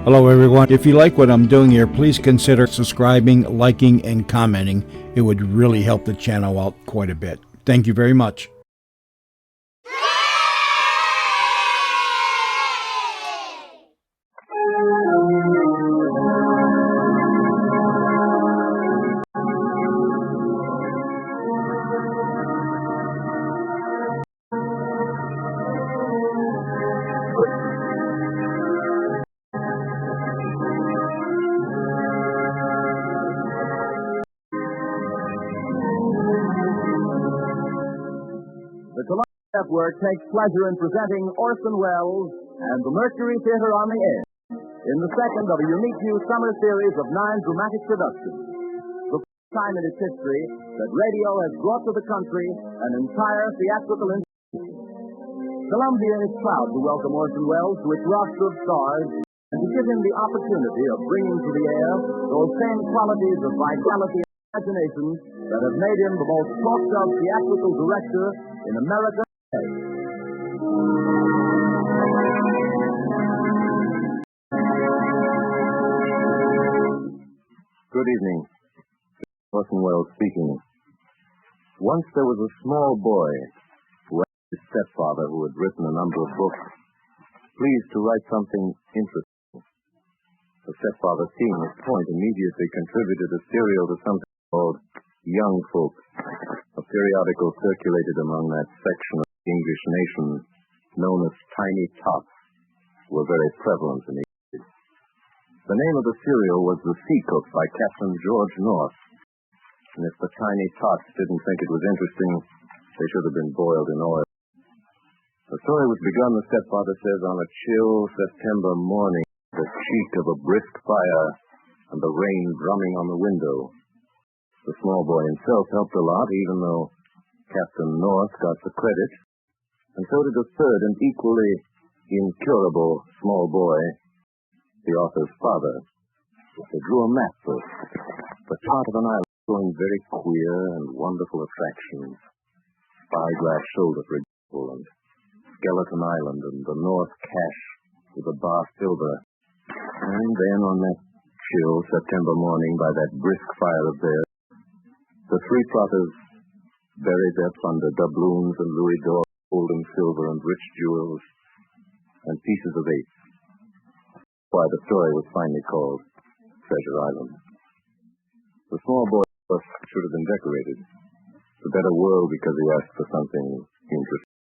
Hello, everyone. If you like what I'm doing here, please consider subscribing, liking, and commenting. It would really help the channel out quite a bit. Thank you very much. The Columbia Network takes pleasure in presenting Orson Welles and the Mercury Theater on the Air in the second of a unique new summer series of 9 dramatic productions. The first time in its history that radio has brought to the country an entire theatrical institution. Columbia is proud to welcome Orson Welles to its roster of stars and to give him the opportunity of bringing to the air those same qualities of vitality and imagination that have made him the most talked of theatrical director in America today. Good evening. Orson Welles speaking. Once there was a small boy who asked his stepfather, who had written a number of books, please to write something interesting. The stepfather, seeing his point, immediately contributed a serial to something called Young Folk, a periodical circulated among that section of the English nation known as tiny tots, who were very prevalent in the 80s. The name of the serial was The Sea Cook by Captain George North, and if the tiny tots didn't think it was interesting, they should have been boiled in oil. The story was begun, the stepfather says, on a chill September morning, the cheek of a brisk fire and the rain drumming on the window. The small boy himself helped a lot, even though Captain North got the credit, and so did a third and equally incurable small boy, the author's father. They drew a map first, the top of an island showing very queer and wonderful attractions. Spyglass shoulder, for example, and Skeleton Island, and the North Cache with the bar silver. And then on that chill September morning, by that brisk fire of theirs, the three plotters buried their plunder, doubloons and louis d'or, gold and silver and rich jewels, and pieces of eight. Why the story was finally called Treasure Island. The small boy should have been decorated. The better world because he asked for something interesting.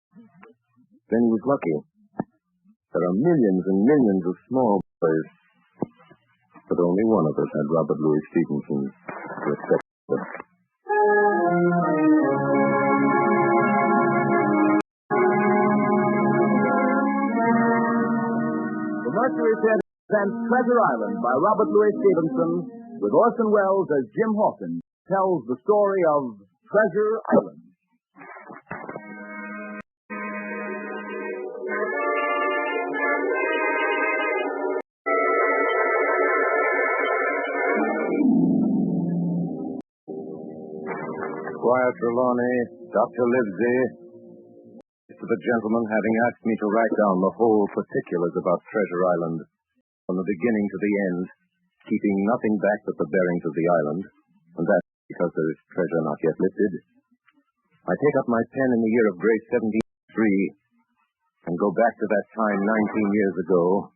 Then he was lucky. There are millions and millions of small boys, but only one of us had Robert Louis Stevenson to accept them. The Mercury Theater presents Treasure Island by Robert Louis Stevenson, with Orson Welles as Jim Hawkins, tells the story of Treasure Island. Squire Trelawney, Dr. Livesey, to the gentleman having asked me to write down the whole particulars about Treasure Island, from the beginning to the end, keeping nothing back but the bearings of the island, and that because there is treasure not yet lifted. I take up my pen in the year of grace 1703 and go back to that time 19 years ago.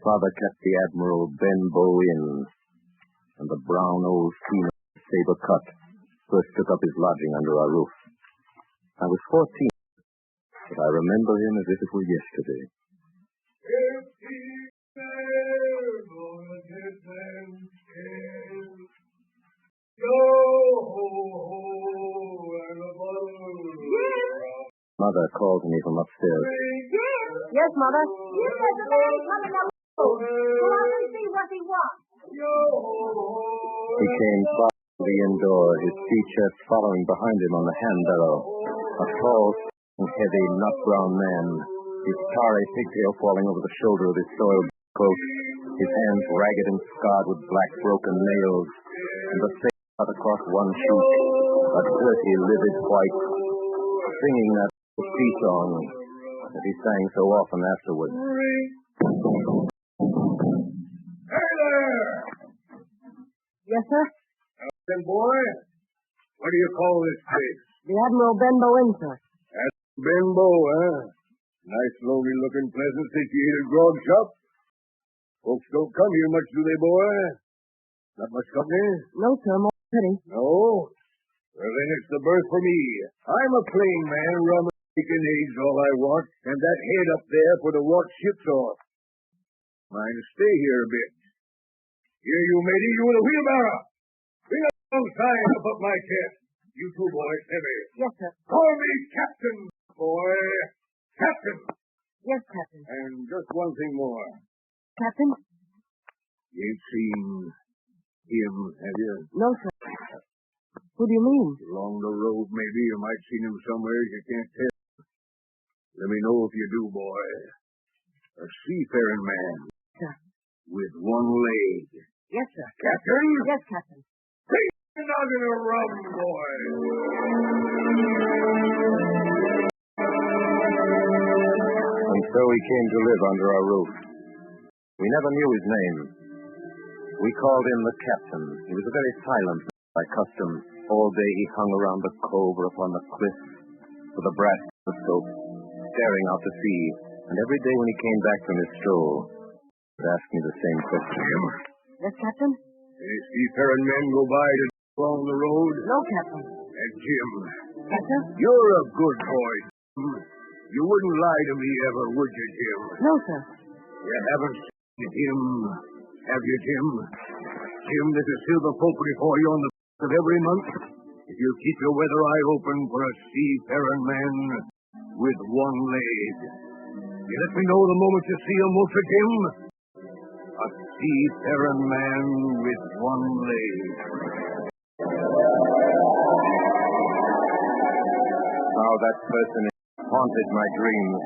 Father kept the Admiral Benbow Inn, and the brown old steamer Sabre Cut first took up his lodging under our roof. I was 14, but I remember him as if it were yesterday. Mother called me from upstairs. Yes, Mother. You said the man coming down the road. Go out and see what he wants. He came to the inn door, his sea-chest following behind him on the hand-barrow. A tall, heavy, nut-brown man, his tarry pigtail falling over the shoulder of his soiled coat, his hands ragged and scarred with black broken nails, and the face cut across one cheek, a dirty, livid white, singing that sea song that he sang so often afterward. Yes, sir? Then, boy, what do you call this place? The Admiral Benbow Inn, sir. Benbow, huh? Nice, lonely-looking, pleasant, situated grog shop. Folks don't come here much, do they, boy? Not much company? No, sir, more pity. No? Well, then it's the berth for me. I'm a plain man, rum and bacon eggs all I want, and that head up there for to watch ships off. Mind to stay here a bit. Here, you matey, you with a wheelbarrow. Bring up alongside up up my chest. You two boys, heavy. Yes, sir. Call me Captain, boy. Captain. Yes, Captain. And just one thing more. Captain? You ain't seen him, have you? No, sir. Who do you mean? Along the road, maybe. You might seen him somewhere. You can't tell. Let me know if you do, boy. A seafaring man. Sir. With one leg. Yes, sir. Captain? Yes, Captain. Take the noggin of rum, boy. And so he came to live under our roof. We never knew his name. We called him the Captain. He was a very silent man by custom. All day he hung around the cove or upon the cliff with a brass telescope, staring out to sea. And every day when he came back from his stroll, he'd ask me the same question. Jim? Yes, Captain? Any seafaring men go by to along the road? No, Captain. And Jim, Yes, sir? you're a good boy, Jim. You wouldn't lie to me ever, would you, Jim? No, sir. You haven't seen him, have you, Jim? Jim, there's a silver popery for you on the of every month if you keep your weather eye open for a seafaring man with one leg. You let me know the moment you see him, won't you, Jim? A seafaring man with one leg. How that person haunted my dreams.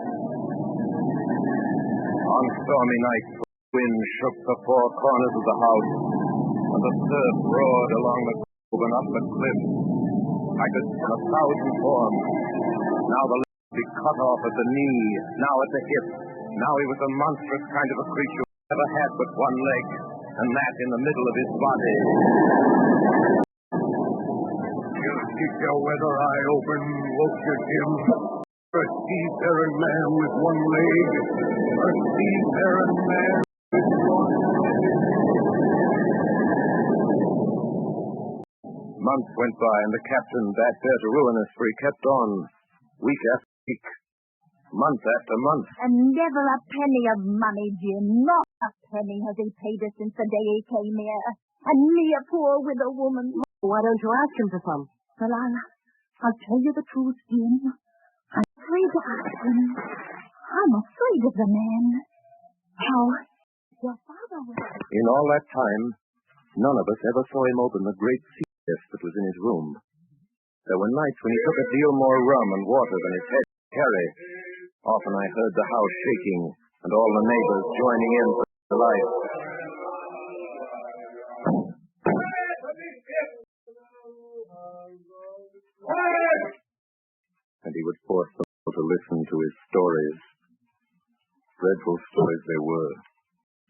On stormy nights, the wind shook the four corners of the house, and the surf roared along the cove and up the cliff. I could see a thousand forms. Now the leg would be cut off at the knee, now at the hip. Now he was a monstrous kind of a creature who never had but one leg, and that in the middle of his body. You keep your weather eye open, won't you, Jim? A seafaring man with one leg. A seafaring man with one leg. Months went by, and the captain bade fair to ruin us, for he kept on, week after week, month after month. And never a penny of money, Jim. Not a penny has he paid us since the day he came here. And me a poor widow woman. Why don't you ask him for some? Well, I'll tell you the truth, Jim. I'm afraid to ask him. I'm afraid of the man. How your father was. In all that time, none of us ever saw him open the great sea chest that was in his room. There were nights when he took a deal more rum and water than his head could carry. Often I heard the house shaking, and all the neighbors joining in for the life. And he would force them all to listen to his stories. Dreadful stories they were,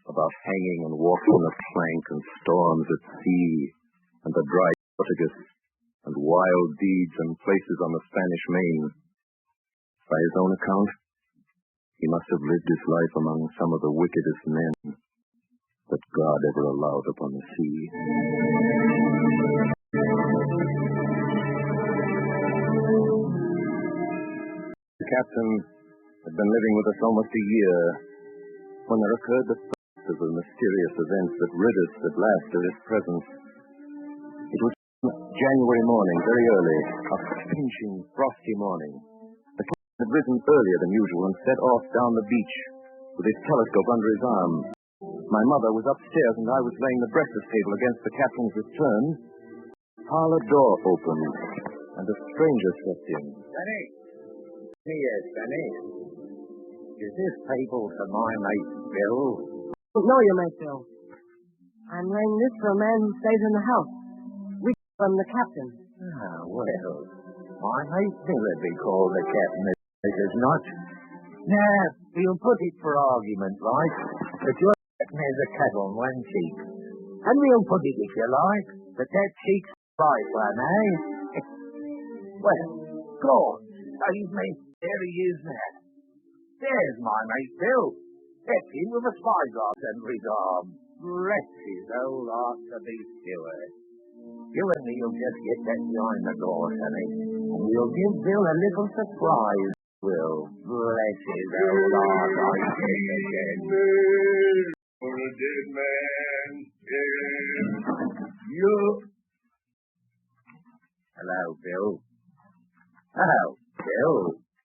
about hanging and walking the plank and storms at sea, and the dry Portuguese, and wild deeds and places on the Spanish Main. By his own account, he must have lived his life among some of the wickedest men that God ever allowed upon the sea. The captain had been living with us almost a year when there occurred the first of the mysterious events that rid us at last of his presence. It was January morning, very early, a pinching, frosty morning. The captain had risen earlier than usual and set off down the beach with his telescope under his arm. My mother was upstairs and I was laying the breakfast table against the captain's return. The parlor door opened and a stranger stepped in. Benny? Yes, Benny. Is this table for my mate, Bill? No, you mate, Bill. I'm laying this for a man who stays in the house. We call him the captain. Ah, well, my mate Bill'd be called the captain, if it's not. Now, we'll put it for argument, right, that you're acting as a cab on one cheek. And we'll forgive if you like, but that cheek's right one, eh? Well, God, save me. There he is now. There's my mate Bill. That's him with a spyglass under his arm. Bless his old heart to be sure. You and me'll just get that behind the door, sonny. And we'll give Bill a little surprise. Will bless his old heart, I say again. For a dead man, yes. You. Hello, Bill. Hello, Bill.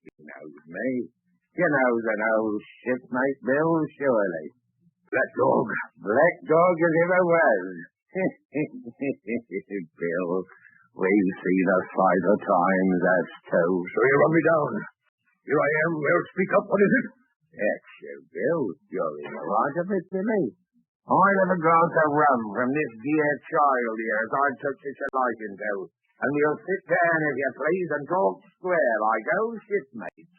You knows me. You knows an old shipmate, Bill, surely. Black dog. Black dog as ever was. Bill, we've seen a sight of times, that's two. So you run me down. Here I am. Well, speak up. What is it? That's you, Bill. You're in the right of it, Billy. I'd have a glass of rum from this dear child here as I took such a liking to. And we'll sit down, if you please, and talk square like old shipmates.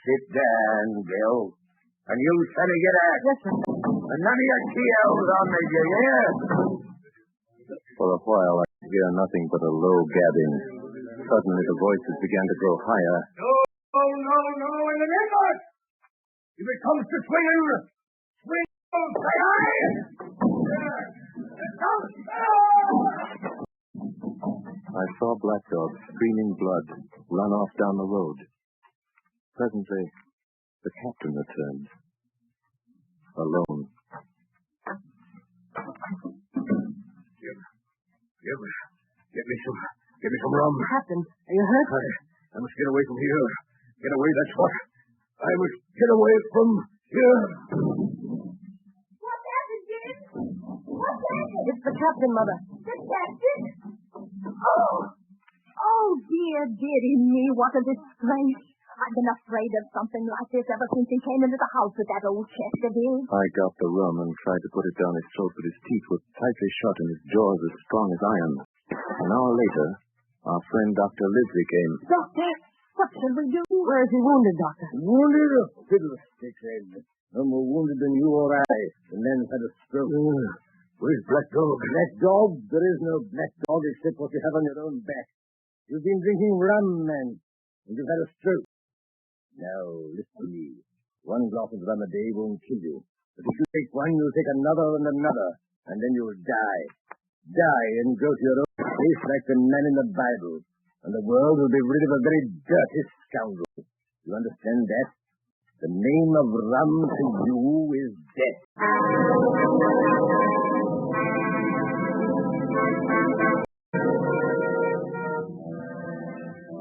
Sit down, Bill. And you, sonny, get out. Yes, sir. And none of your TOs on me, do you hear? For a while, I could hear nothing but a low gabbing. Suddenly, the voices began to grow higher. No, in the name of it. If it comes to swinging, swing, say aye. I saw Black Dog, streaming blood, run off down the road. Presently, the captain returned. Alone. Get me some rum. Captain, are you hurt? I must get away from here. Get away, that's what. I must get away from here. What's happened, Jim? What's happened? It's the captain, Mother. The captain? Oh, dearie me, what a disgrace. I've been afraid of something like this ever since he came into the house with that old chest of his. I got the rum and tried to put it down his throat, but his teeth were tightly shut and his jaws as strong as iron. An hour later, our friend Dr. Livesey came. Doctor, what shall we do? Where is he wounded, Doctor? Wounded? Fiddlestick's head. No more wounded than you or I. The man's had a stroke. Where's Black Dog? Black Dog? There is no Black Dog except what you have on your own back. You've been drinking rum, man, and you've had a stroke. Now, listen to me. One glass of rum a day won't kill you. But if you take one, you'll take another and another, and then you'll die. Die and go to your own place like the man in the Bible, and the world will be rid of a very dirty scoundrel. You understand that? The name of rum to you is death.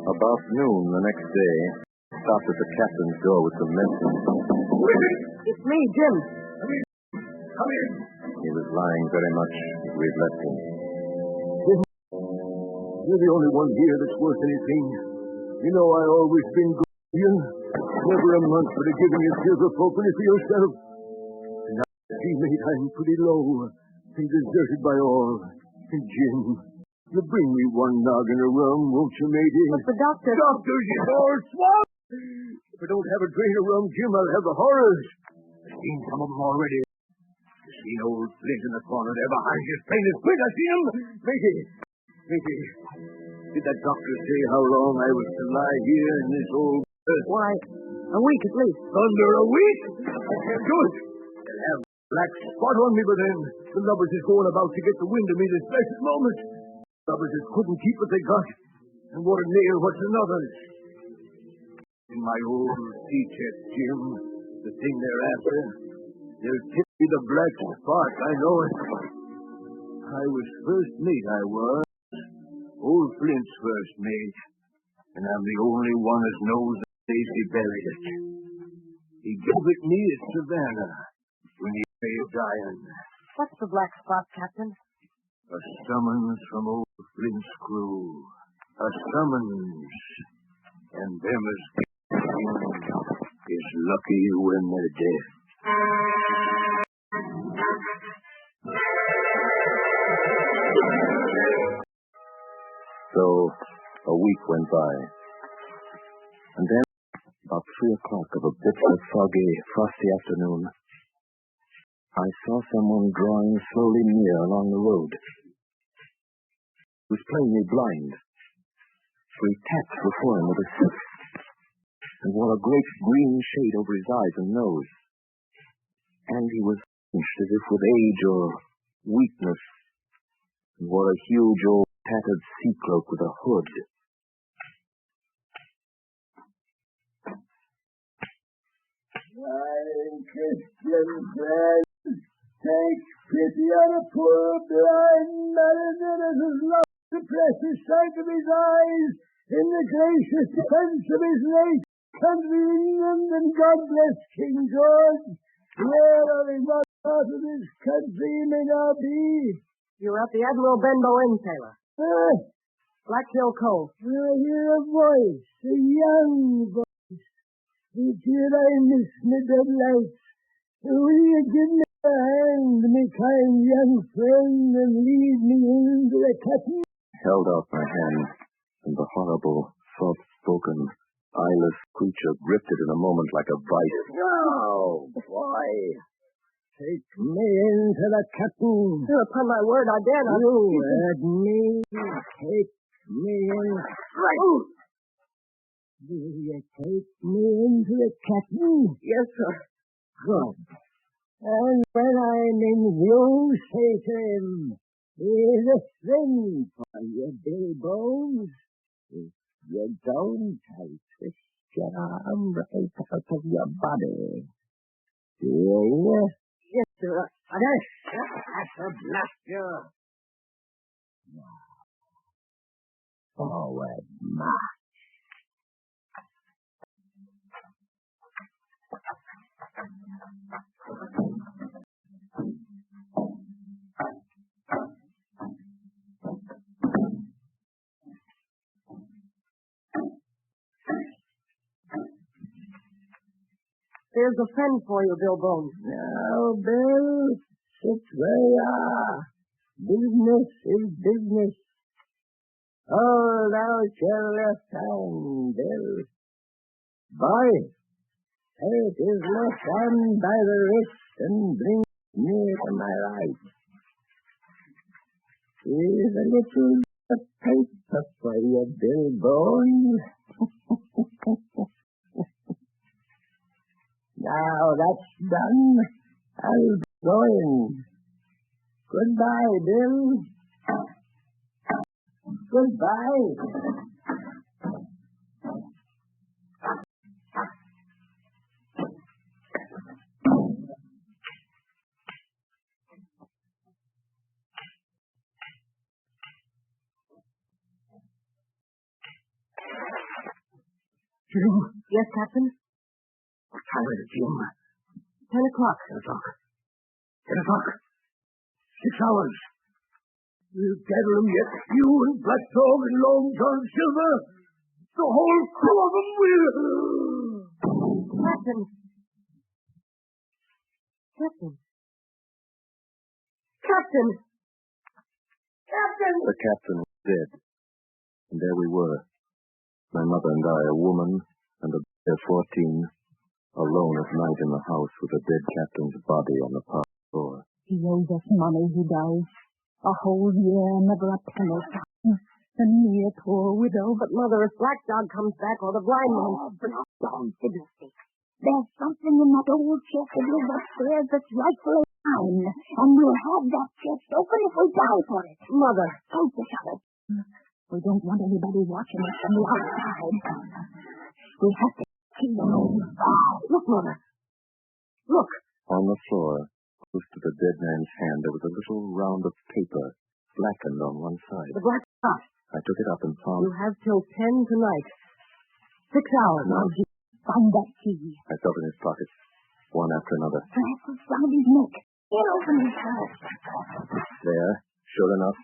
About noon the next day, stopped at the captain's door with some medicine. It's me, Jim. Come in. He was lying very much as we'd left him. You're the only one here that's worth anything. You know I always been good to you. Never a month for giving you silver fourpenny for yourself. And now, see, mate, I'm pretty low and deserted by all. And Jim, you bring me one noggin of rum, won't you, matey? But the doctor... Doctors, you all swab! If I don't have a drain of rum, Jim, I'll have the horrors. I've seen some of them already. I've seen old Flint in the corner there behind you, as plain as Flint. I see him. Matey, did that doctor say how long I was to lie here in this old earth? Why, a week at least. Under a week? I can't do it. They'll have black spot on me, but then the lubbers is going about to get the wind of me this blessed moment. Lubbers that couldn't keep what they got, and what a nail what's another's. In my old sea chest, Jim, the thing they're after, they'll tip me the black spot, I know it. I was first mate, I was. Old Flint's first mate. And I'm the only one that knows the place he buried it. He gave it me at Savannah when he lay dying. What's the black spot, Captain? A summons from old Flint's crew. A summons. And them as is lucky when they're dead. So, a week went by. And then, about 3 o'clock of a bitter, foggy, frosty afternoon, I saw someone drawing slowly near along the road. He was plainly blind, for he tapped before him with a stick and wore a great green shade over his eyes and nose. And he was pinched as if with age or weakness, and wore a huge old tattered sea cloak with a hood. Kind Christian friends, take pity on a poor blind man that has lost the precious sight of his eyes in the gracious defense of his late country England, and God bless King George, wherever in what part of this country he may now be. You're at the Admiral Benbow Inn, sailor. Black Hill Cove. I hear a voice, a young voice. Did I miss me deadlights? Will you give me a hand, me kind young friend, and lead me into the cabin? Held out my hand, and the horrible, soft-spoken, eyeless creature gripped it in a moment like a vice. No, boy. Take me into the cabin. Upon my word, I dare not. You heard me. Take me in. Right. Will you take me into the cabin? Yes, sir. Good. And when I'm in view, say to him, here's a thing for you, Bill Bones. If you don't, I'll twist your arm right out of your body. Hear you? Yes, sir. That's a blast you. Forward, march. There's a friend for you, Bill Bones. Now, Bill, sit where you are. Business is business. Hold out your left hand, Bill. Boy, take his left hand by the wrist and bring it near to my right. Here's a little bit of paper for you, Bill Bones. Now that's done. I'll be going. Goodbye, Bill. Goodbye. Jim? Yes, Captain? What time is it, Jim? 10 o'clock. 10 o'clock. 10 o'clock. 6 hours. We'll gather them yet. You and Black Dog and Long John Silver. The whole crew of them will. Captain. Captain. Captain. Captain. The captain was dead, and there we were. My mother and I, a woman and a boy of 14, alone at night in the house with the dead captain's body on the park floor. He owes us money, he does. A whole year, never a penny from him. And me, a poor widow. But, Mother, if Black Dog comes back or the blind man... Oh, Black Dog, fiddlestick. There's something in that old chest of yours upstairs that's rightfully mine. And we'll have that chest open if we die for it. Mother. Don't you shut it. We don't want anybody watching us from the outside. We have to keep them home. Oh, look, Mother. Look. On the floor, close to the dead man's hand, there was a little round of paper, blackened on one side. The black spot. I took it up and found... You have till 10 tonight. 6 hours. Now, Jim, find that key. I felt in his pockets, one after another. Perhaps it's round his neck. He'll open his mouth. There, sure enough,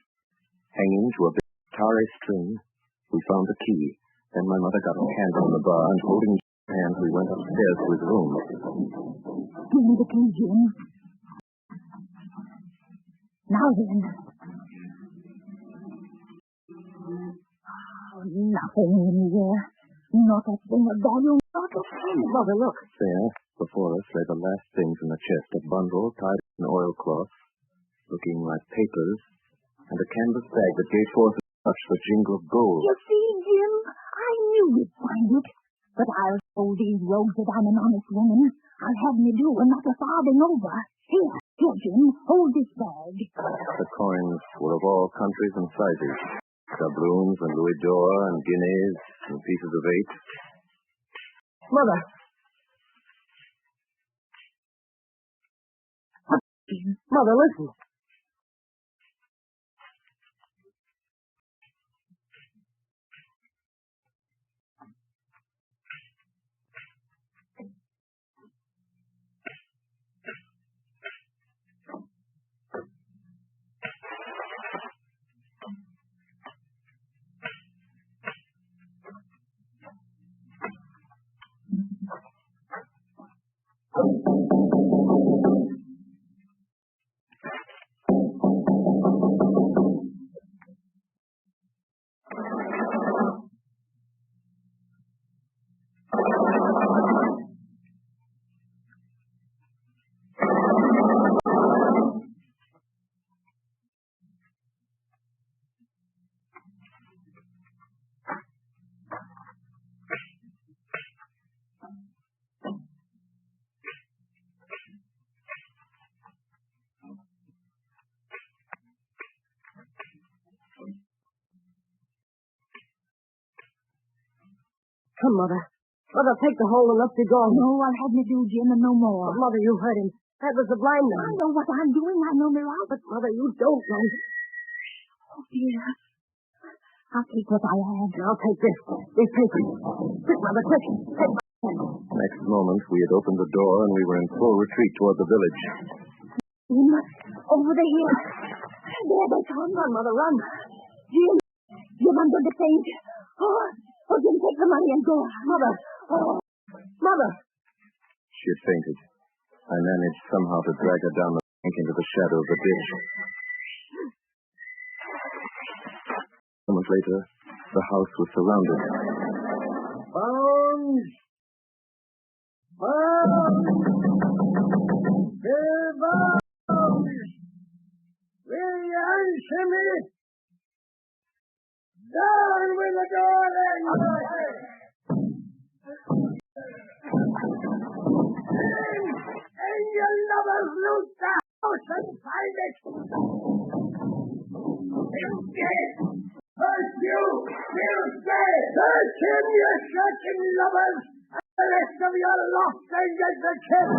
hanging to a big tarry string, we found the key. Then my mother got a hand on the bar, and holding his hand, we went upstairs to his room. Give me the key, Jim. Now then. Oh, nothing in here. Not a thing of value. Not a thing. Mother, look. There, before us, lay the last things in the chest, a bundle tied an oilcloth, looking like papers, and a canvas bag that gave forth a touch the jingle of gold. You see, Jim, I knew you'd find it. But I'll show these rogues that I'm an honest woman. I'll have me do and not a farthing over. Here, Jim, hold this bag. The coins were of all countries and sizes. Doubloons and louis d'or and guineas and pieces of 8. Mother. Mother, listen. Come, Mother. Mother, take the whole and let's be going. No, I'll have me do, Jim, and no more. But, Mother, you heard him. That was the blind man. I know what I'm doing. I know me right. But, Mother, you don't know. Oh, dear. I'll take what I have. And I'll take this. These papers. Quick, Mother, quick. Take my hand. Next moment, we had opened the door and we were in full retreat toward the village. Jim, over the hill. There they come. Run, Mother, run. Jim, I'm going to faint. Oh, Jim, take the money and go. Mother. Oh, Mother. She had fainted. I managed somehow to drag her down the bank into the shadow of the ditch. A moment later, the house was surrounded. Bones! Bones! Bill Bones! Will you answer me? Down with the door, then! And your lovers loot the house and find it! He's dead! First you, will say! Search him, you searching lovers! And the rest of you lost and get the kill!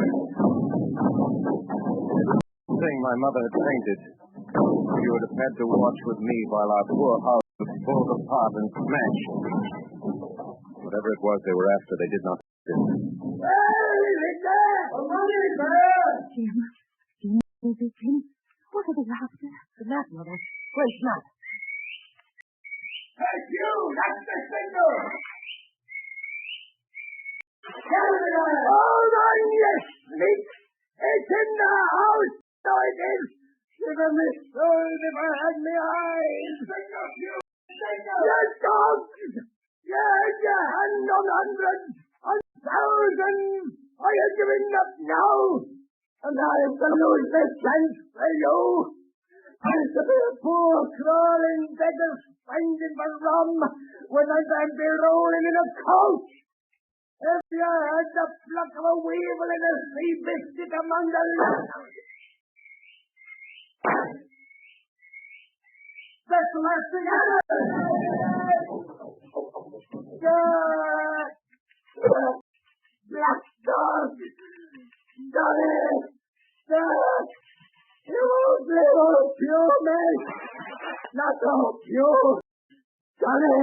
Saying my mother had fainted, she would have had to watch with me while our poor house was pulled apart and smashed. Whatever it was they were after, they did not fit. Well, is it there? Money, sir! Jim, is it Jim? What are they after? The map, Mother. Where's map? That's you! That's the signal! Hold on, you sneak! It's in the house! So it is! Shiver me soul if I had my eyes! Signal, you! Signal! You dogs! You had your hand on hundreds, on thousands! Are you giving up now? And I'm going to lose this chance for you! I'll be a poor crawling beggar finding for rum when I'd be rolling in a coach! If you had the pluck of a weevil and a sea biscuit among the that's the last thing I black dog! Dolly! Dog! You ugly old pure man! Not all pure! Dolly!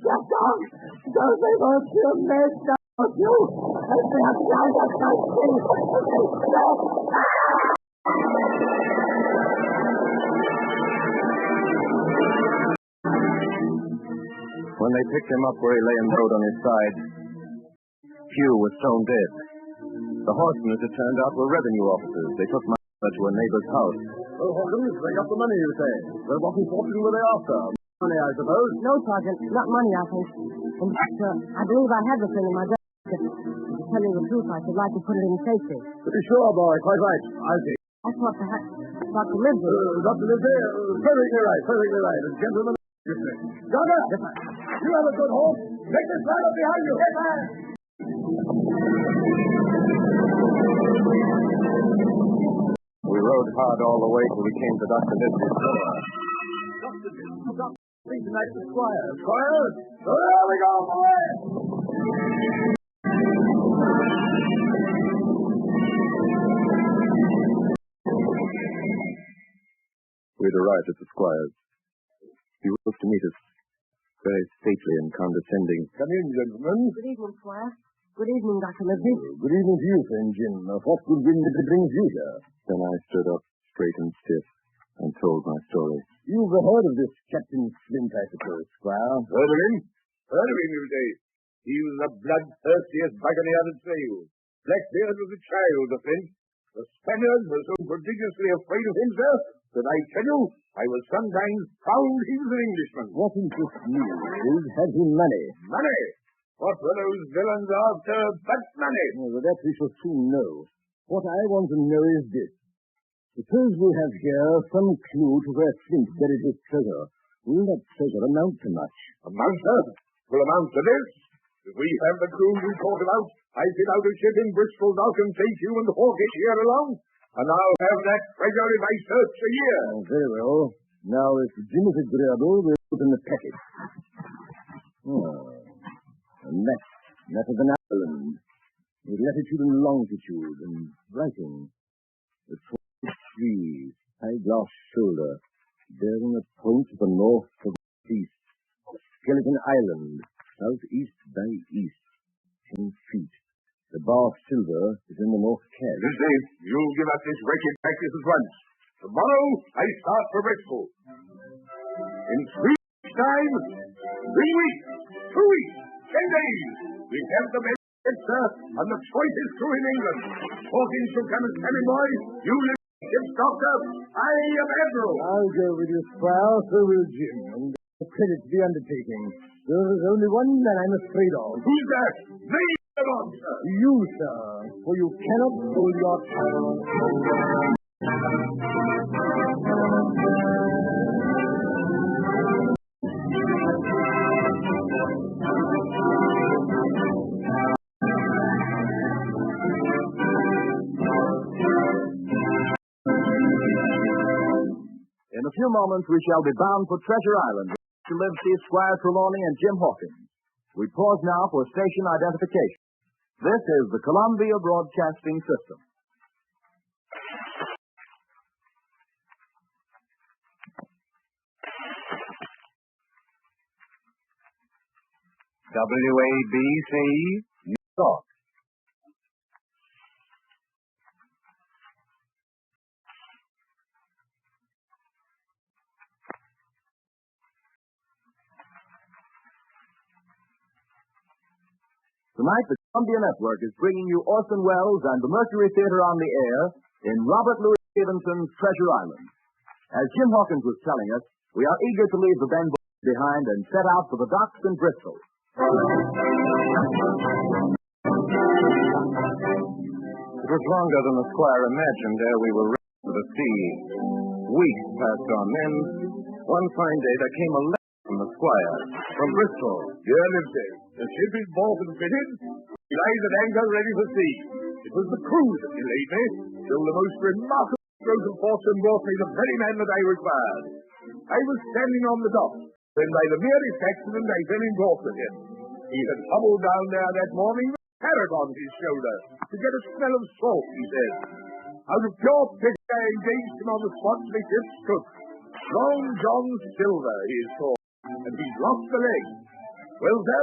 Black dog! Don't they want you, man? Don't you? And they have died of something! When they picked him up where he lay in the road on his side, Hugh was stone dead. The horsemen, as it turned out, were revenue officers. They took my mother to a neighbor's house. Well, Hawkins, they got the money, you say? Well, what fortune were they after? Money, I suppose? No, Sergeant. Not money, I think. In fact, I believe I had the thing in my jacket. To tell you the truth, I should like to put it in safety. To be sure, boy. Quite right. I see. I thought perhaps Dr. lived there. Dr. lives there? Perfectly right, perfectly right. A gentleman. Doctor! You have a good horse. Take this right up behind you. Yes, sir. We rode hard all the way till we came to Dr. Lizzie's door. Dr. Please tonight, the Squire. Squire? So there we go, boy! We'd arrived at the Squire's. He rose to meet us, very stately and condescending. Come in, gentlemen. Good evening, Squire. Good evening, Dr. Livesey. Good evening to you, friend Jim. What good wind brings you here? Then I stood up, straight and stiff, and told my story. You've heard of this Captain Flint, I suppose, Squire? Heard of him? Heard of him, you say? He was the bloodthirstiest buccaneer that sailed. Blackbeard was a child, the Flint. The Spaniards were so prodigiously afraid of him, sir, that I tell you, I was sometimes found he was an Englishman. What interests me is, had he money? Money? What were those villains after but money? Well, that we shall soon know. What I want to know is this. Suppose we have here some clue to where Flint buried his treasure. Will that treasure amount to much? Amount, sir? Will amount to this? If we have the crew we talk about, I fit out a ship in Bristol dock and take you and Hawkish here along, and I'll have that treasure if I search a year. Oh, very well. Now, if Jim is agreeable, we'll open the packet. A map of an island, with latitude and longitude, and writing. The 23, high glass shoulder, bearing a point to the north of the east. Skeleton Island, southeast by east, 10 feet. The bar silver is in the north cache. Listen, you'll give us this wretched practice at once. Tomorrow, I start for Bristol. In 3 weeks' time, 3 weeks, 2 weeks, 10 days, we have the best, sir, and the choicest crew in England. Hawkins shall come as cabin boy. You live ship's doctor. I am admiral. I'll go with you, Squire, so will Jim, and credit to the undertaking. There is only one man I'm afraid of. Who's that? Name the Lord, sir. You, sir, for you cannot hold your tongue. In a few moments, we shall be bound for Treasure Island to Livesey, Squire Trelawney, and Jim Hawkins. We pause now for station identification. This is the Columbia Broadcasting System. WABC, New York. Tonight, the Columbia Network is bringing you Orson Welles and the Mercury Theater on the air in Robert Louis Stevenson's Treasure Island. As Jim Hawkins was telling us, we are eager to leave the Ben behind and set out for the docks in Bristol. it was longer than the Squire imagined ere we were ready for the sea. Weeks passed on, then one fine day there came a letter from the Squire, from Bristol. Dear Livesey, the ship is bought and fitted. She lies at anchor ready for sea. It was the crew that delayed me, till the most remarkable stroke of fortune brought me the very man that I required. I was standing on the dock, when by the merest accident I fell in talk with him. He had hobbled down there that morning with a parrot on his shoulder, to get a smell of salt, he said. Out of pure pity, I engaged him on the spot to be ship's cook. Long John Silver, he is called, and he's lost the leg. Well, sir,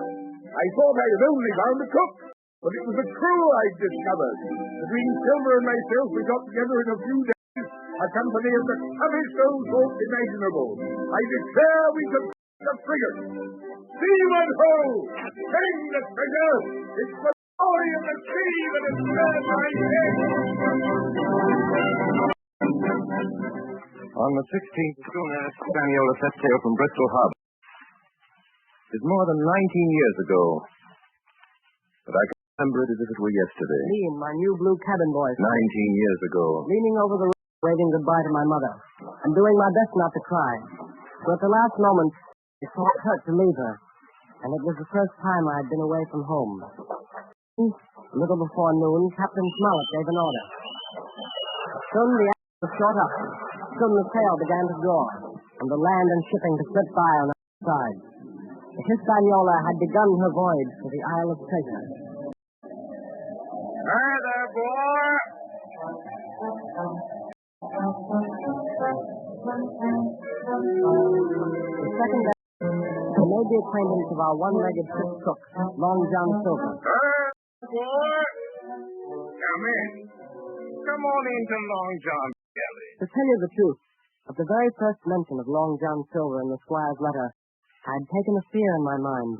I thought I had only found a cook, but it was a crew I'd discovered. Between Silver and myself, we got together in a few days a company of the toughest old folk imaginable. I declare we could the frigate. Seaman ho! Bring the treasure! It's the glory of the sea that has turned my head! On the 16th, schooner Spaniola set sail from Bristol Harbor. It's more than 19 years ago, but I can remember it as if it were yesterday. Me and my new blue cabin boy. 19 years ago. Leaning over the waving goodbye to my mother, and doing my best not to cry. So at the last moment, it felt hurt to leave her, and it was the first time I had been away from home. A little before noon, Captain Smollett gave an order. Soon the act was short up. Soon the sail began to draw, and the land and shipping to slip by on either side. The Hispaniola had begun her voyage to the Isle of Treasure. Hi there, boy! The second day, I made the acquaintance of our one-legged ship's cook, Long John Silver. Boy! Come in. Come on into Long John Kelly. To tell you the truth, at the very first mention of Long John Silver in the squire's letter, I had taken a fear in my mind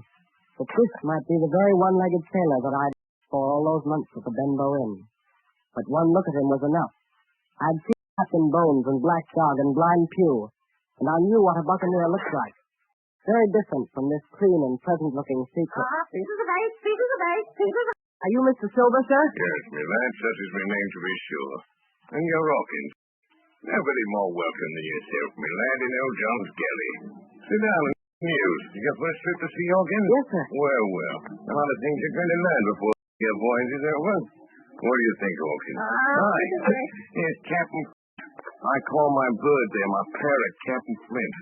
that this might be the very one-legged sailor that I'd for all those months at the Benbow Inn. But one look at him was enough. I'd seen Captain Bones and Black Dog and Blind Pew, and I knew what a buccaneer looked like. Very different from this clean and pleasant-looking secret. Pieces of eight, pieces of eight, pieces of... Are you Mr. Silver, sir? Yes, me lad, such is my name to be sure. And you're Hawkins. Nobody more welcome than yourself, me lad, in old John's galley. Sit down and news. You got first trip to see Hawkins? Yes, sir. Well. A lot of things you're going to learn before your voyage is over. What do you think, Hawkins? Hi. Here's Captain. I call my bird there my parrot, Captain Flint,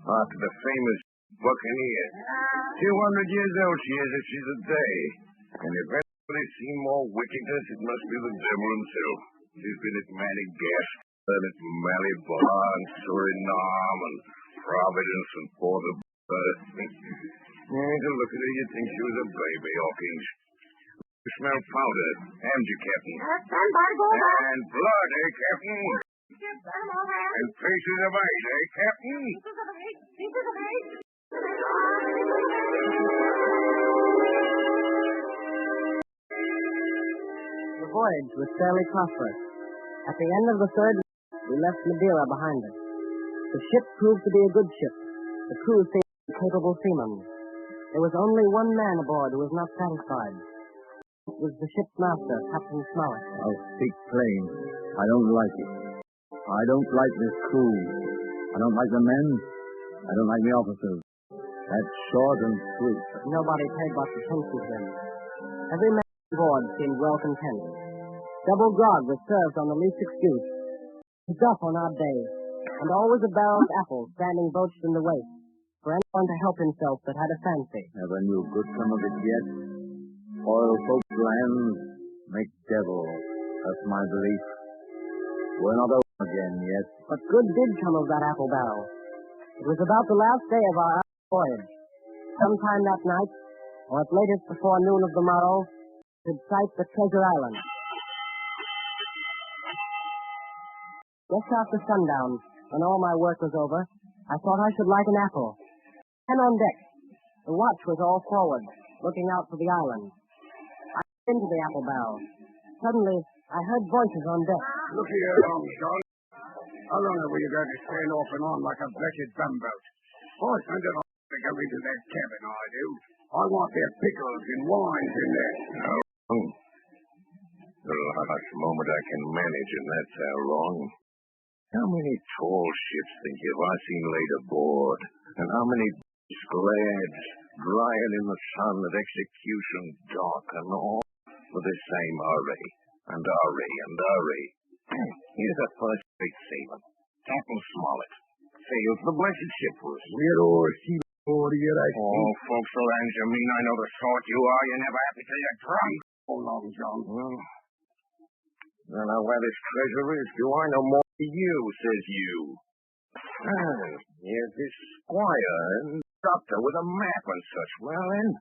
after the famous buccaneer. 200 years old she is if she's a day. And if anybody's seen more wickedness, it must be the devil himself. She's been at Madagascar, at Malabar, and Suriname, and Providence, and Port au Prince. To look at her, you'd think she was a baby, Hawkins. You smell powder. Hand you, Captain. Stand by to go back. And blood, eh, Captain? Yes, I'm all right. And faces of ice, eh, Captain? Pieces of eight, pieces of eight. The voyage was fairly prosperous. At the end of the third week, we left Madeira behind us. The ship proved to be a good ship. The crew seemed capable seamen. There was only one man aboard who was not satisfied. It was the ship's master, Captain Smollett. I'll speak plain. I don't like it. I don't like this crew. I don't like the men. I don't like the officers. That's short and sweet. But nobody paid much attention to him. Every man on board seemed well content. Double grog was served on the least excuse. Duff on odd days. And always a barrel of apples standing broached in the waist for anyone to help himself that had a fancy. Never knew good come of it yet. Oil folks' lands make devil. That's my belief. We're not over again yet. But good did come of that apple barrel. It was about the last day of our voyage. Sometime that night, or at latest before noon of the morrow, we could sight the treasure island. Just after sundown, when all my work was over, I thought I should like an apple. And on deck, the watch was all forward, looking out for the island. I went into the apple barrel. Suddenly, I heard voices on deck. Look here, Long John. How long have you got to stand off and on like a blessed dumbbell? Boy, send it off to come into that cabin, I do. I want their pickles and wines in there. The last moment I can manage, and that's how long. How many tall ships think you have I seen laid aboard? And how many glads drying in the sun at execution dark and all for the same hurry and hurry and hurry? Here's a first-rate seaman, Captain Smollett. Sails the blessed ship for us. We're all sea aboard here, I see. Oh, folks will answer me. I know the sort you are. You're never happy till you're drunk. Oh, Long John. Well, I know where this treasure is. Do I know more than you, says you. Here's this squire and doctor with a map and such. Well, then,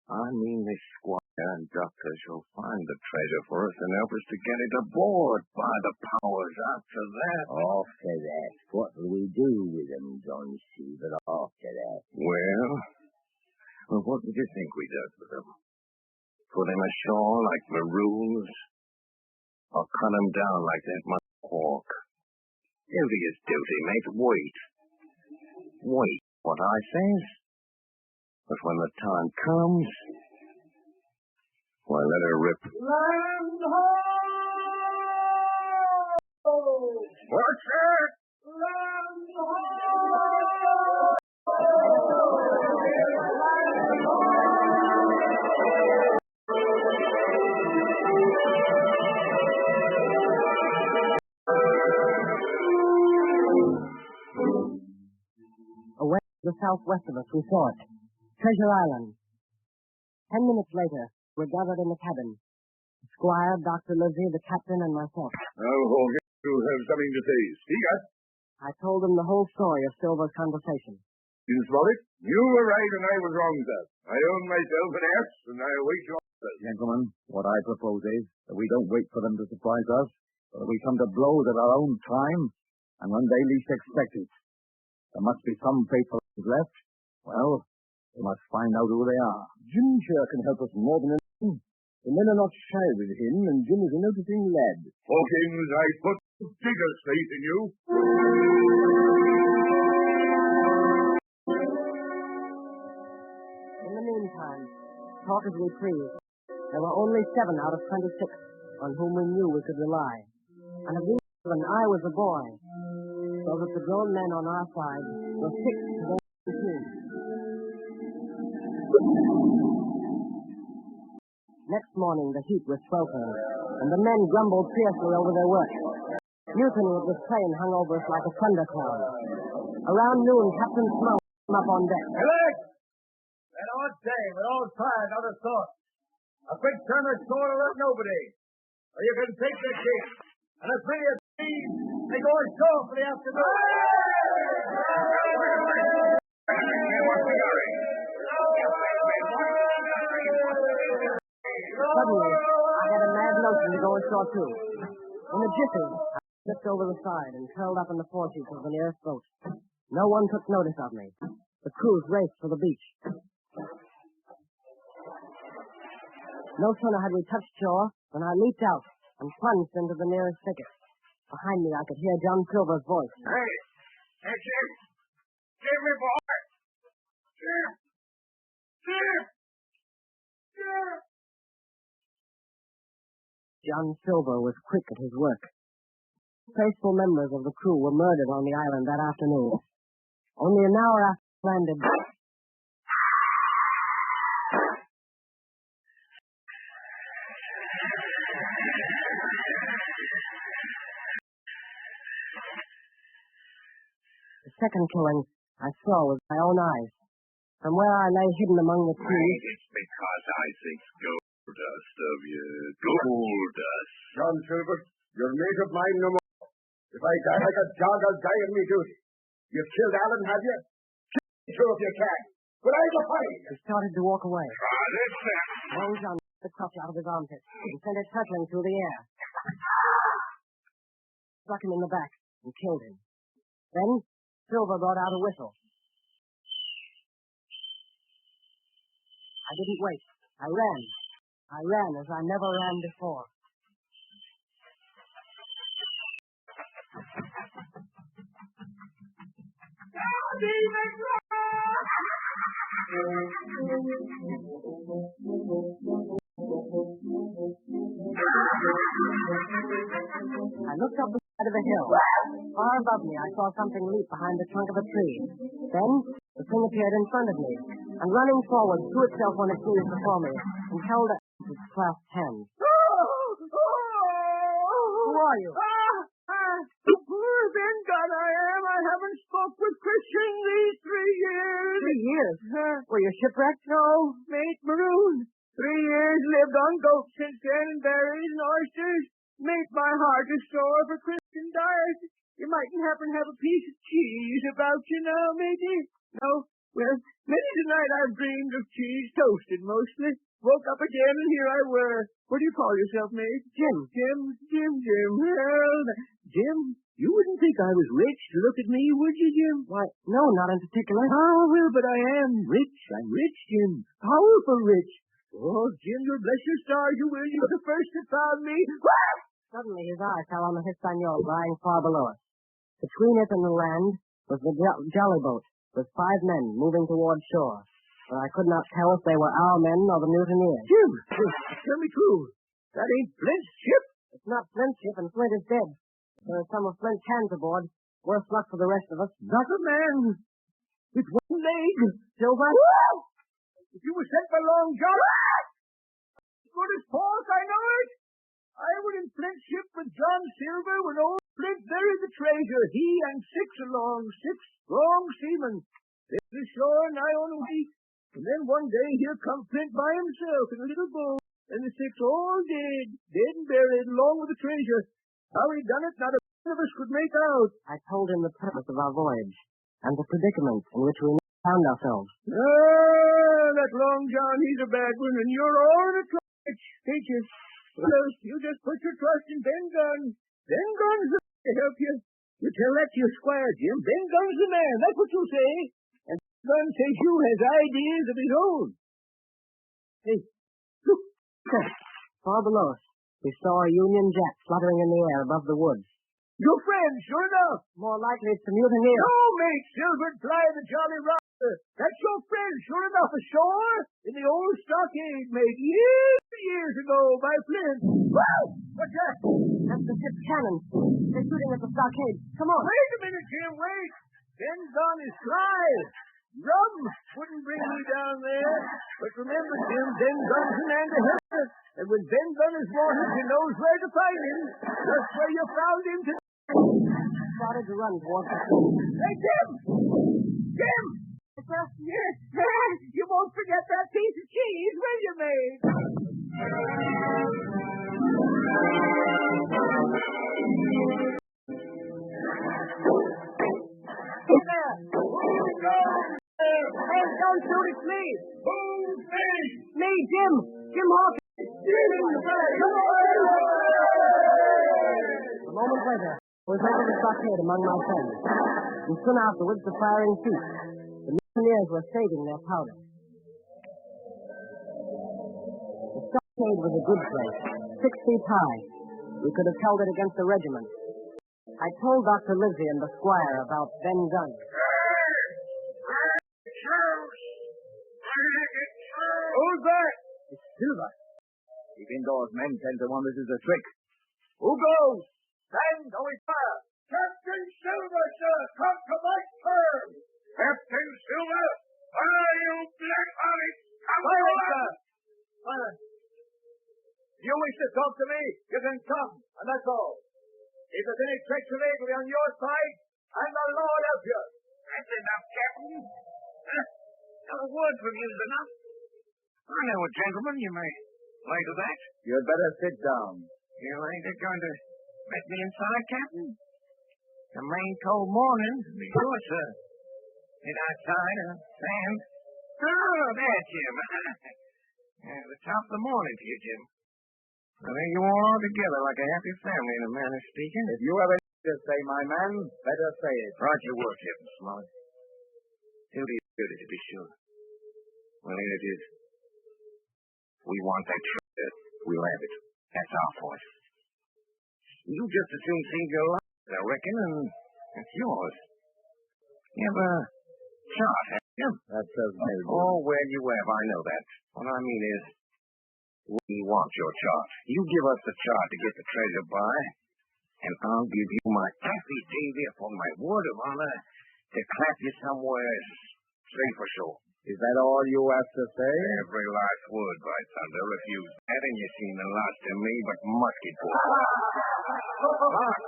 I mean this squire and doctor shall find the treasure for us and help us to get it aboard by the powers after that. After that, what will we do with them, John C., but after that? Well, what would you think we does with them? Put them ashore like maroons? Or cut them down like that much pork? Duty is duty, mate. Wait, what I says. But when the time comes, why, let her rip. Land ho! What's that? Away to the southwest of us, we saw it. Treasure Island. 10 minutes later, we're gathered in the cabin. The squire, Dr. Lizzie, the captain, and myself. Now, Hogan, you have something to say. Speak up. I told them the whole story of Silver's conversation. Didn't swallow it? You were right and I was wrong, sir. I own myself an ass, and I await your orders. Gentlemen, what I propose is that we don't wait for them to surprise us, but that we come to blows at our own time, and when they least expect it. There must be some faithful left. Well, we must find out who they are. Jim sure can help us more than anything. The men are not shy with him, and Jim is a noticing lad. Hawkins, I put biggest faith in you. In the meantime, talk as we please, there were only 7 out of 26 on whom we knew we could rely. And of these 7, I was a boy, so that the grown men on our side were 6 to their 17. Next morning, the heat was sweltering, and the men grumbled fiercely over their work. Mutiny of the plane hung over us like a thundercloud. Around noon, Captain Smoke came up on deck. Alex! That odd day, we're all tired out of sorts. A quick turn of sword will hurt nobody. Or you can take the king. And as many as these, they go ashore for the afternoon. Suddenly, I had a mad notion to go ashore too. In a jiffy, I slipped over the side and curled up in the foresheets of the nearest boat. No one took notice of me. The crews raced for the beach. No sooner had we touched shore than I leaped out and plunged into the nearest thicket. Behind me, I could hear John Silver's voice. Hey, Jim. Give me, boy. Jim. John Silver was quick at his work. Faithful members of the crew were murdered on the island that afternoon. Only an hour after we landed, the second killing I saw with my own eyes. From where I lay hidden among the trees, It's because I think gold dust of you. Gold dust. John Silver, you're mate of mine no more. If I die like a dog, I'll die in me duty. You've killed Allen, have you? Kill me too if you can. But I'll fight. he started to walk away. Listen. Long John took the crutch out of his armpit and sent it hurtling through the air. Struck him in the back and killed him. Then Silver brought out a whistle. I didn't wait. I ran. I ran as I never ran before. I looked up the side of the hill. Far above me, I saw something leap behind the trunk of a tree. Then, the thing appeared in front of me, and running forward, threw itself on its knees before me, and held out its clasped hands. Who are you? Thank God I am. I haven't spoke with Christian these 3 years. 3 years? Were you shipwrecked? No, mate maroon. 3 years lived on goats since then, and berries and oysters. Mate, my heart is sore for Christian diet. You mightn't happen to have a piece of cheese about you now, matey? No? Well, many a night I've dreamed of cheese, toasted mostly. Woke up again, and here I were. What do you call yourself, mate? Jim. Jim. Well, Jim, you wouldn't think I was rich to look at me, would you, Jim? Why, no, not in particular. Ah, well, but I am rich. I'm rich, Jim. Powerful rich. Oh, Jim, you'll bless your stars, you will. You're the first that found me. Suddenly his eye fell on the Hispaniola lying far below us. Between it and the land was the jolly boat, with 5 men moving toward shore. But I could not tell if they were our men or the mutineers. Jim, tell me true. That ain't Flint's ship? It's not Flint's ship, and Flint is dead. There are some of Flint's cans aboard. Worse luck for the rest of us. Not a man with one leg. Silver? If you were sent by Long John, as good as false, I know it. I was in Flint's ship with John Silver when old Flint buried the treasure. He and six strong seamen. They were ashore nigh on a week. And then one day here come Flint by himself in a little boat. And the six all dead and buried along with the treasure. How he done it, not a one of us could make out. I told him the purpose of our voyage and the predicament in which we found ourselves. Ah, that Long John, he's a bad one, and you're all in a clutch, ain't you? Well, you just put your trust in Ben Gunn. Ben Gunn's the man to help you. You tell that to your squire, Jim. Ben Gunn's the man. That's what you say. And Gunn says you has ideas of his own. Hey, look. Far below us, we saw a Union Jack fluttering in the air above the woods. Your friend, sure enough. More likely it's the mutineer. No, mate, Silver Fly the Jolly Roger. That's your friend, sure enough, ashore in the old stockade made years ago by Flint. Whoa! What's that? That's the ship's cannon. They're shooting at the stockade. Come on. Wait a minute, Jim, wait. Ben Gunn is fly. Rum wouldn't bring me down there. But remember, Jim, Ben Gunn's the man to help us. And when Ben Gunn is wanted, you knows where to find him. That's where you found him today. Started to run towards the ship. Hey, Jim! Jim! Yes, you won't forget that piece of cheese, will you, mate? There! Hey, don't shoot, it's me! Who's me? Me, Jim! Jim Hawkins! A moment later, I was over the stockade among my friends. And soon afterwards, the firing ceased. The mutineers were saving their powder. The stockade was a good place, 6 feet high. We could have held it against a regiment. I told Dr. Livesey and the squire about Ben Gunn. Who's that? It's Silver. Keep indoors, men. 10 to 1, this is a trick. Who goes? Stand or we fire. Captain Silver, sir, come to my term. Captain Silver, fire, you black-hearted. Fire, sir. Fire. You wish to talk to me, you can come, and that's all. If there's any treachery, it'll be on your side, and the Lord help you. That's enough, Captain. A word from you is enough. I know a gentleman, you may lay to that. You'd better sit down. You ain't going to let me inside, Captain? It's a main cold morning, to be sure, sir. Sit outside and stand. Oh, there, Jim. The top of the morning to you, Jim. So there you are all together like a happy family in a manner of speaking. If you have anything to say, my man, better say it. Right your word, Captain Smart. Duty is duty, to be sure. Well, here it is. We want that treasure. We'll have it. That's our force. You just as soon save your life, I reckon, and it's yours. You have a chart, haven't you? That says maybe. Oh, well, you have. I know that. What I mean is, we want your chart. You give us the chart to get the treasure by, and I'll give you my Kathy Davy upon my word of honor to clap you somewhere safe for shore. Is that all you have to say? Every last word, by thunder. Refuse that, and you seen the last of me but musket ball. Laugh.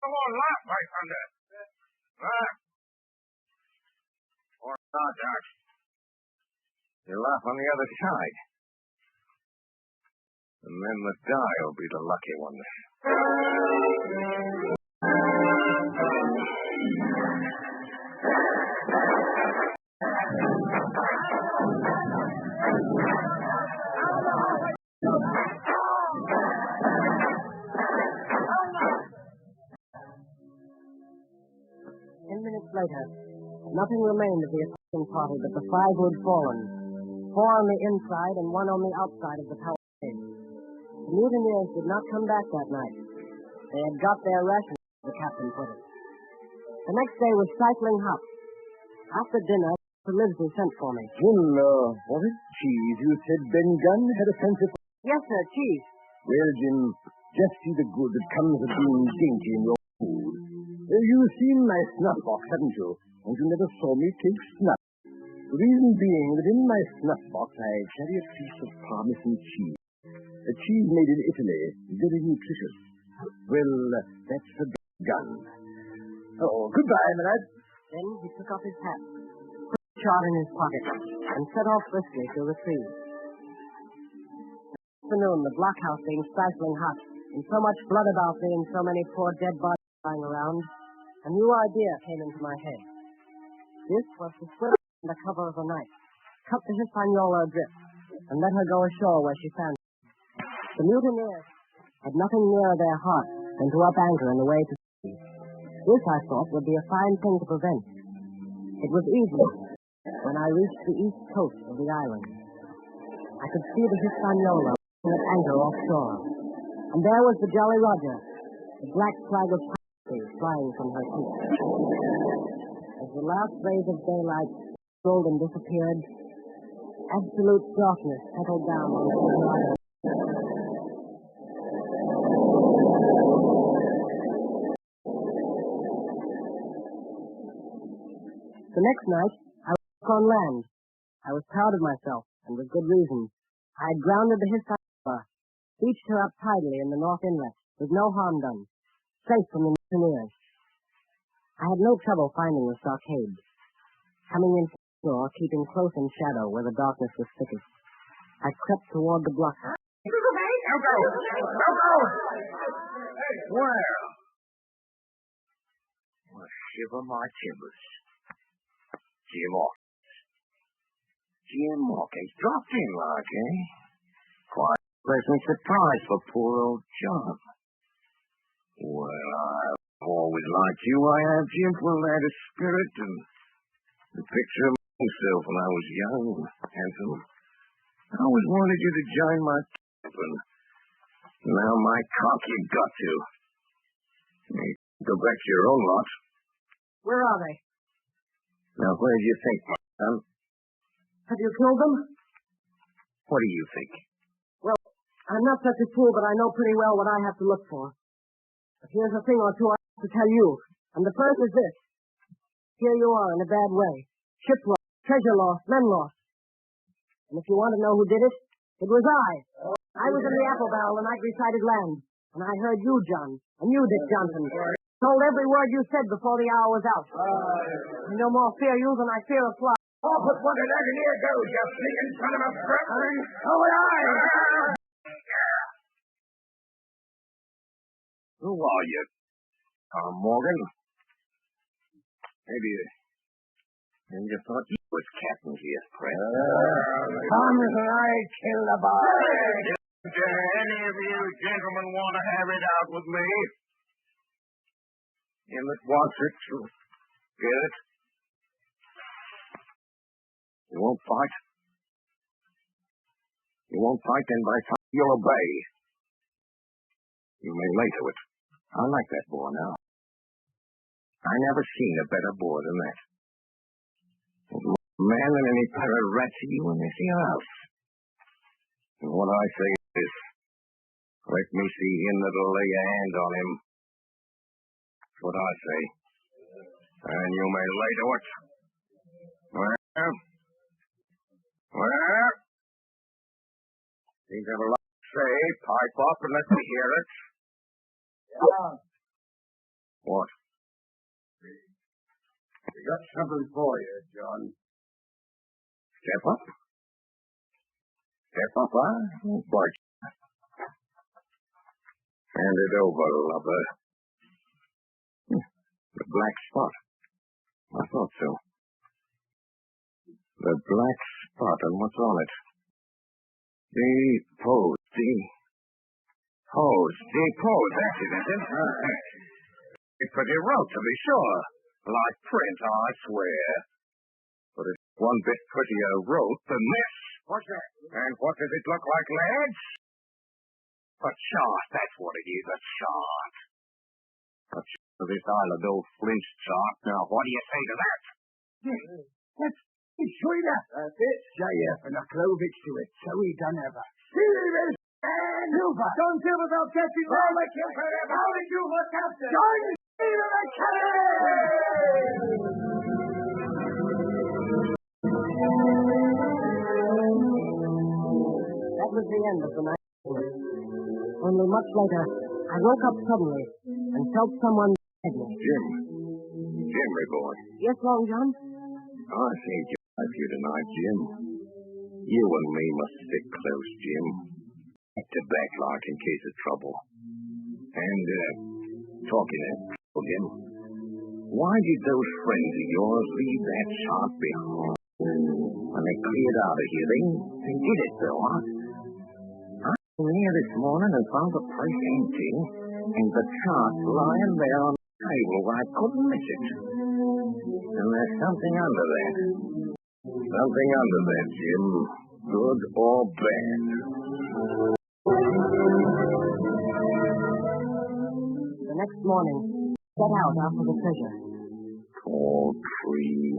Come on, laugh, by thunder. Laugh. Or not, Doc. You laugh on the other side. And then the die will be the lucky one. Later, nothing remained of the attacking party but the 5 who had fallen. 4 on the inside and 1 on the outside of the palisade. The mutineers did not come back that night. They had got their rations, the captain put it. The next day was cycling hops. After dinner, Mr. Livesey sent for me. Jim, what is cheese? You said Ben Gunn had a sense of... Yes, sir, cheese. Well, Jim, Just see the good that comes of being dainty in your food. You've seen my snuff box, haven't you? And you never saw me take snuff. The reason being that in my snuff box I carry a piece of Parmesan cheese. A cheese made in Italy, very nutritious. Well, that's a gun. Oh, goodbye, my lad. Then he took off his hat, put the chart in his pocket, and set off briskly through the trees. Afternoon, the blockhouse being stifling hot, and so much blood about me and so many poor dead bodies lying around, a new idea came into my head. This was to slip under cover of the night, cut the Hispaniola adrift, and let her go ashore where she found her. The mutineers had nothing nearer their heart than to up anchor and away to sea. This, I thought, would be a fine thing to prevent. It was evening when I reached the east coast of the island. I could see the Hispaniola at anchor offshore, and there was the Jolly Roger, the black flag of piracy flying from her peak. As the last rays of daylight rolled and disappeared, absolute darkness settled down on the whole island. The next night, I was on land. I was proud of myself, and with good reason. I had grounded the Hispaniola, beached her up tidily in the North Inlet, with no harm done, safe from the mutineers. I had no trouble finding the stockade. Coming in from the shore, keeping close in shadow where the darkness was thickest, I crept toward the block. Now go! Well, shiver my timbers. Jim Hawkins dropped in like, eh? Quite a pleasant surprise for poor old John. Well, I've always liked you. I have, Jim, for a lad of spirit and the picture of myself when I was young and handsome. I always wanted you to join my camp, and now my cock you've got to. You go back to your own lot. Where are they? Now, where do you think, my son? Have you killed them? What do you think? Well, I'm not such a fool, but I know pretty well what I have to look for. But here's a thing or two I have to tell you. And the first is this. Here you are in a bad way. Ship lost, treasure lost, men lost. And if you want to know who did it, it was I. I was in the apple barrel the night we sighted land. And I heard you, John, and you, Dick Johnson. Told every word you said before the hour was out. I no more fear you than I fear a fly. Oh, but what did that near go, you sneaking son of a crap? So would I! Who are you? Tom Morgan? Maybe you thought you was Captain here, Fred. Thomas and I killed a boy. Do any of you gentlemen want to have it out with me? Him that wants it, get it. You won't fight? You won't fight, then by time you'll obey. You may lay to it. I like that boy now. I never seen a better boy than that. There's more man than any pair of rats of you in this here house. And what I say is, let me see him that'll lay a hand on him. That's what I say. And you may lay to it. Well, you got a lot to say. Pipe up and let me hear it. Yeah. What? We got something for you, John. Step up? Step up, huh? Oh, Bart. Hand it over, lover. The black spot. I thought so. The black spot, and what's on it? Depose. Depose, that's it, isn't it? It's pretty rough, to be sure. Like print, I swear. But it's one bit prettier wrote than this. What's that? And what does it look like, lads? A chart, that's what it is, a chart. A chart of this Island old Flint's chart. Now, what do you say to that? That's sweeter. That's it. Say and a clovage to it. So he done ever. See this? Silver! Don't give without catching me! I'll let you forever! How did you look after? Join me to the That was the end of the night. Only much later, I woke up suddenly and felt someone beside me. Jim. Jim, my boy. Yes, Long John? I think you like you tonight, Jim. You and me must stick close, Jim. Back to back like in case of trouble. And, talking of trouble, Jim, why did those friends of yours leave that shop behind? When they cleared out of here, they did it, though, huh? I was here this morning and found the place empty, and the chart lying there on the table where I couldn't miss it. And there's something under there. Something under there, Jim. Good or bad. The next morning, set out after the treasure. Tall tree.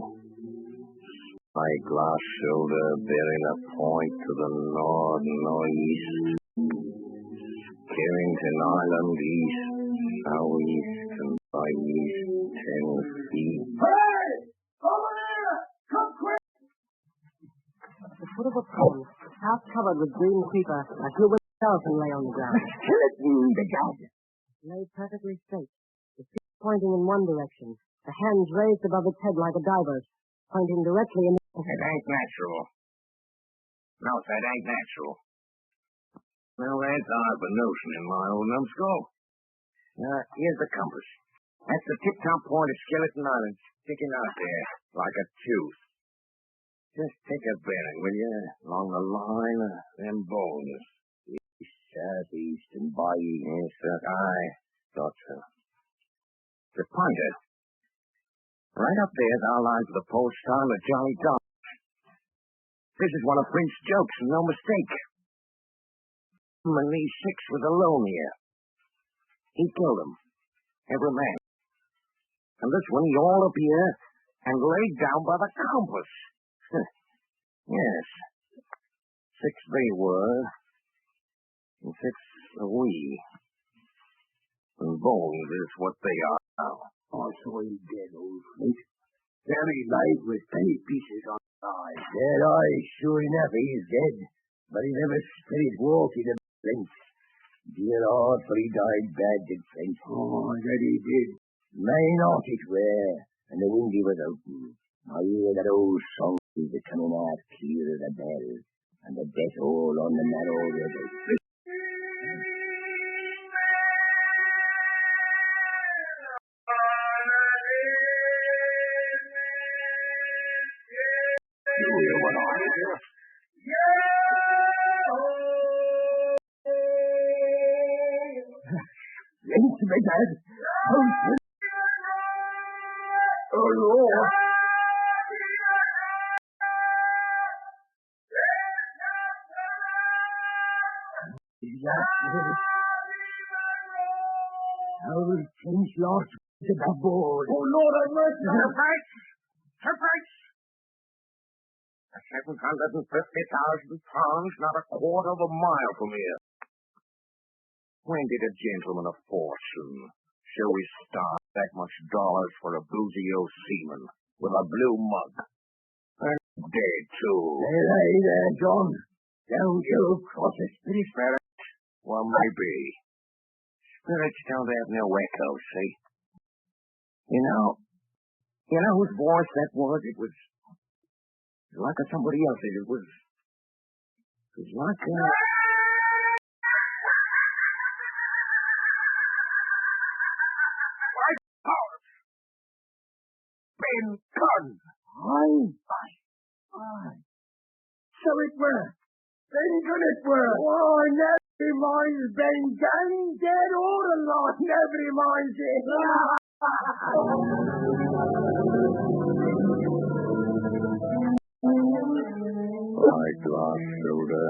Eyeglass shoulder bearing a point to the north-northeast. Carrington Island east, southeast, and by east 10 feet. Hey! Over there! Come quick! At the foot of a pond, half covered with green creeper, a human skeleton lay on the ground. Skeleton, begad! Lay perfectly straight, the feet pointing in one direction, the hands raised above its head like a diver's, pointing directly in the... It ain't natural. No, that ain't natural. Well, that's odd of a notion in my old numbskull. Here's the compass. That's the tip-top point of Skeleton Island, sticking out there like a tooth. Just take a bearing, will you, along the line of them bones. East, southeast, and by east. Yes, sir. I thought so. The pointer. Right up there's our line for the pole star and the Jolly Dog. This is one of Flint's jokes, and no mistake. And these six was alone here. He killed them, every man. And this one, he hauled up here and laid down by the compass. Yes. 6 they were, and 6 are we. And bones is what they are now. Oh, so he's dead, old Flint. Very light with penny pieces on his eyes. Dead eyes, sure enough, he's dead. But he never spirit walked in the Flint. Dear heart, for he died bad, did Flint. Oh, that he did. Main off it were, and the windy was open. I hear that old song is coming out clear as a bell, and the death all on the narrow river. You hear what I hear? Flint, begad. Oh, Flint. Oh, Lord. Our Flint's lost to the board. Oh, Lord, have mercy! Surprise! 750,000 pounds, not a quarter of a mile from here. When did a gentleman of fortune show his star that much dollars for a boozy old seaman with a blue mug? And dead, too. Hey there, John. Don't you cross the spirit spirit. Well, maybe. Spirits don't have no echo, see? You know whose voice that was? It was like somebody else's. It was like Ben Gunn. Aye. So it were. Ben Gunn it were. Oh, never mind Ben Gunn. Dead all along. Never mind it. Eyeglass shoulder,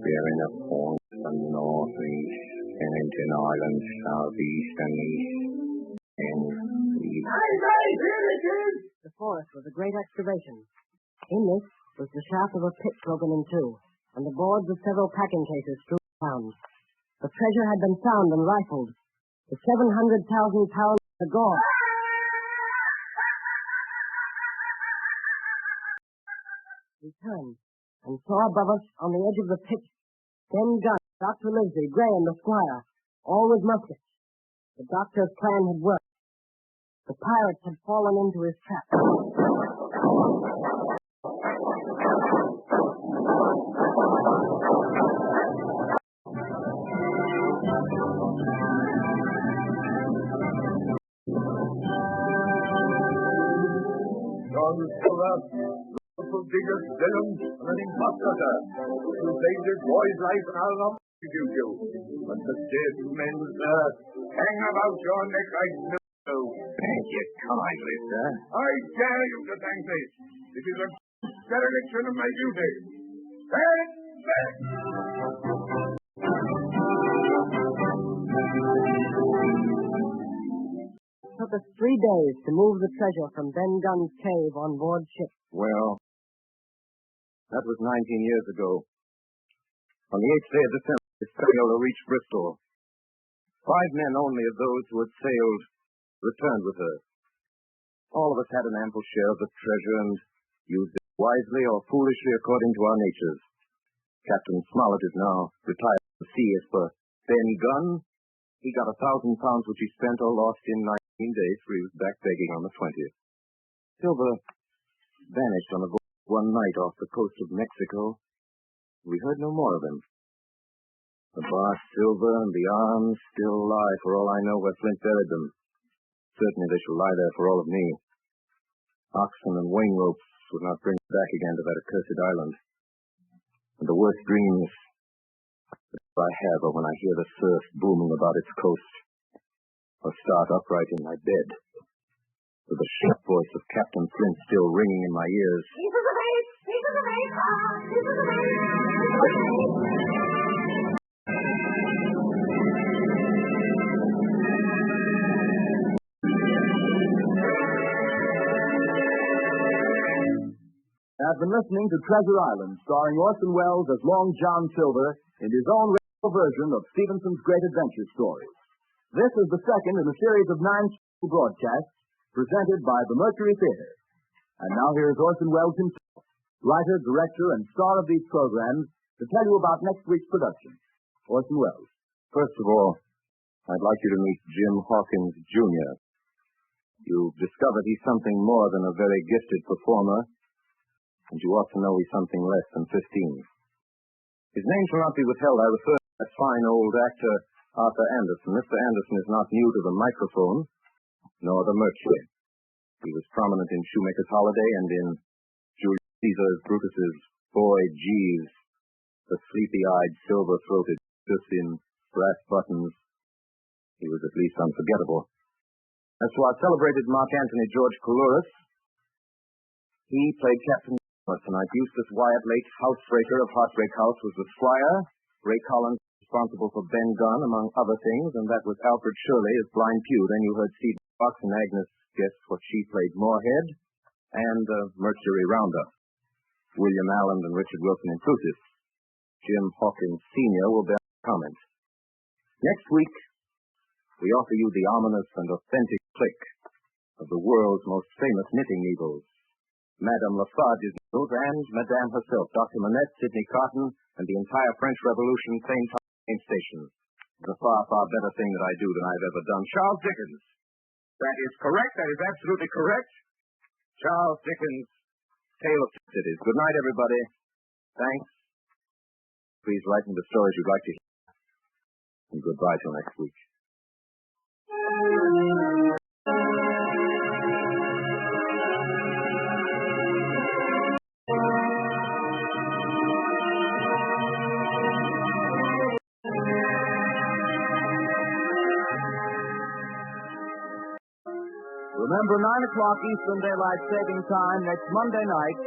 bearing a point to the northeast, Pennington Island southeast and east, 10 feet. Hey, here it is. The forest was a great excavation. In this was the shaft of a pit broken in two, and the boards of several packing cases strewn found. The treasure had been found and rifled. The 700,000 pounds were gone. We turned and saw above us on the edge of the pit Ben Gunn, Dr. Livesey, Gray, and the Squire, all with muskets. The doctor's plan had worked. The pirates had fallen into his trap. John Silver, local digger, villain, and an impostor, who saved his boy's life and I'll not execute you. But the dead men, sir, hang about your neck like no. Thank you kindly, sir. I dare you to thank me. It is a dereliction of my duty. Stand back! It took us 3 days to move the treasure from Ben Gunn's cave on board ship. Well, that was 19 years ago. On the 8th day of December, the sailor reached Bristol. 5 men only of those who had sailed returned with her. All of us had an ample share of the treasure and used it wisely or foolishly according to our natures. Captain Smollett is now retired from the sea. As for Ben Gunn, he got 1,000 pounds which he spent or lost in 19 days, for he was back begging on the 20th. Silver vanished on a voyage one night off the coast of Mexico. We heard no more of him. The bar Silver and the arms still lie, for all I know, where Flint buried them. Certainly they shall lie there for all of me. Oxen and wing ropes would not bring me back again to that accursed island. And the worst dreams that I have are when I hear the surf booming about its coast, or start upright in my bed, with the sharp voice of Captain Flint still ringing in my ears. These are the mates! These are the mates! These are the mates! I've been listening to Treasure Island, starring Orson Welles as Long John Silver in his own radio version of Stevenson's great adventure stories. This is the second in a series of 9 special broadcasts presented by the Mercury Theater. And now here is Orson Welles himself, writer, director, and star of these programs, to tell you about next week's production. Orson Welles. First of all, I'd like you to meet Jim Hawkins, Jr. You've discovered he's something more than a very gifted performer, and you ought to know he's something less than 15. His name shall not be withheld. I refer to that fine old actor, Arthur Anderson. Mr. Anderson is not new to the microphone, nor the Mercury. He was prominent in Shoemaker's Holiday and in Julius Caesar's Brutus's Boy Jeeves, the sleepy-eyed, silver-throated, just in brass buttons. He was at least unforgettable. As to our celebrated Mark Antony George Coulouris, he played Captain tonight. Eustace Wyatt, late housebreaker of Heartbreak House, was the squire. Ray Collins responsible for Ben Gunn, among other things, and that was Alfred Shirley as Blind Pew. Then you heard Steve Fox and Agnes guess what she played, Moorhead, and Mercury Rounder. William Allen and Richard Wilson in Plutus. Jim Hawkins Sr. will bear comment. Next week, we offer you the ominous and authentic click of the world's most famous knitting needles. Madame Lafarge's needles and Madame herself, Dr. Manette, Sidney Cotton, and the entire French Revolution, same time, same station. It's a far, far better thing that I do than I've ever done. Charles Dickens. That is correct. That is absolutely correct. Charles Dickens' Tale of Two Cities. Good night, everybody. Thanks. Please write me the stories you'd like to hear. And goodbye till next week. Remember, 9 o'clock Eastern Daylight Saving Time next Monday night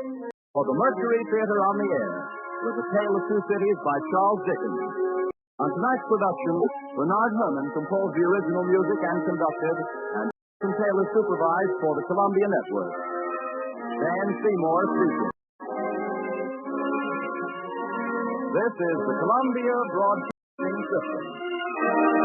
for the Mercury Theater on the Air with A Tale of Two Cities by Charles Dickens. On tonight's production, Bernard Herrmann composed the original music and conducted, and Jason Taylor supervised for the Columbia Network. Dan Seymour speaking. This is the Columbia Broadcasting system.